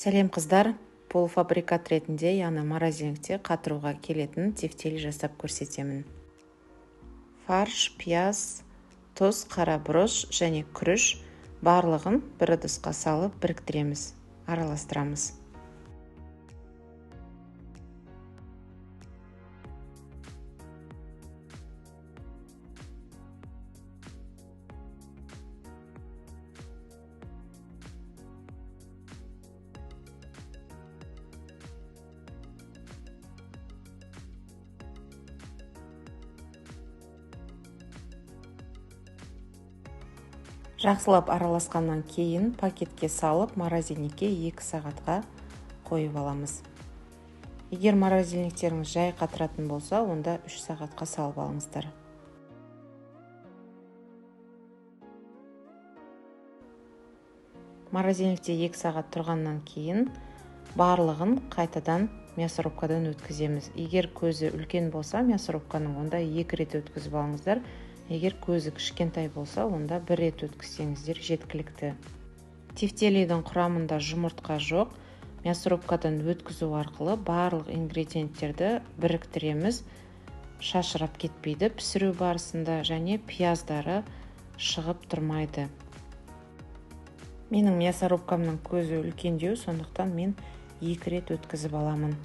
Сәлем қыздар, полуфабрикат ретінде, яғни морозильникте қатыруға келетін тефтели жасап көрсетемін. Фарш, пияз, тұз, қара бұрыш және күріш барлығын бір ыдысқа салып біріктіреміз, араластырамыз. Жақсылап араласқаннан кейін пакетке салып морозильникке 2 сағатқа қойып аламыз. Егер морозильниктеріңіз жай қатыратын болса, онда 3 сағатқа салып алыңыздар. Морозильникте 2 сағат тұрғаннан кейін барлығын қайтадан мясорубкадан өткіземіз. Егер көзі үлкен болса, мясорубканың онда 2 рет өткізіп алыңыздар. Егер көзі кішкентай болса, онда 1 рет өткізсеңіздер жеткілікті. Тефтелидің құрамында жұмыртқа жоқ. Мясорубкадан өткізу арқылы барлық ингредиенттерді біріктіреміз. Шашырап кетпейді пісіру барысында және пияздары шығып тұрмайды. Менің мясорубкамның көзі үлкендеу, сондықтан мен 2 рет өткізіп аламын.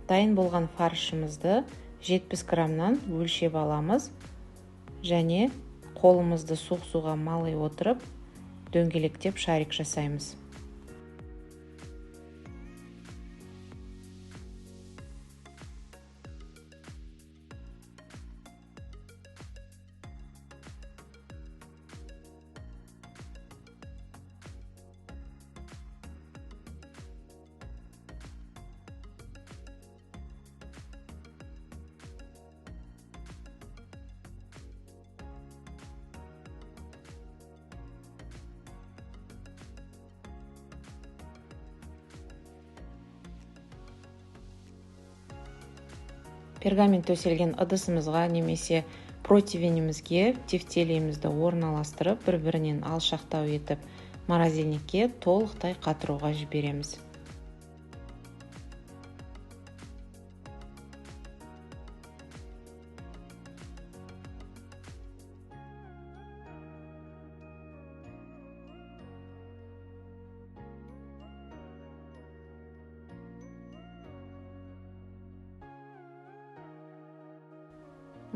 Дайын болған фаршымызды 70 граммнан өлшеп аламыз және қолымызды суық суға малай отырып, дөңгелектеп шарик жасаймыз. Пергамент төселген ыдысымызға немесе противенімізге тефтелиімізді орналастырып, бір-бірінен алшақтау етіп, морозильникке толықтай қатыруға жібереміз.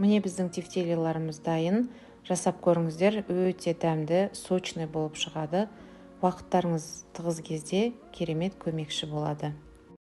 Міне біздің тефтелиларымыз дайын. Жасап көріңіздер, өте дәмді, сочный болып шығады. Уақыттарыңыз тығыз кезде керемет көмекші болады.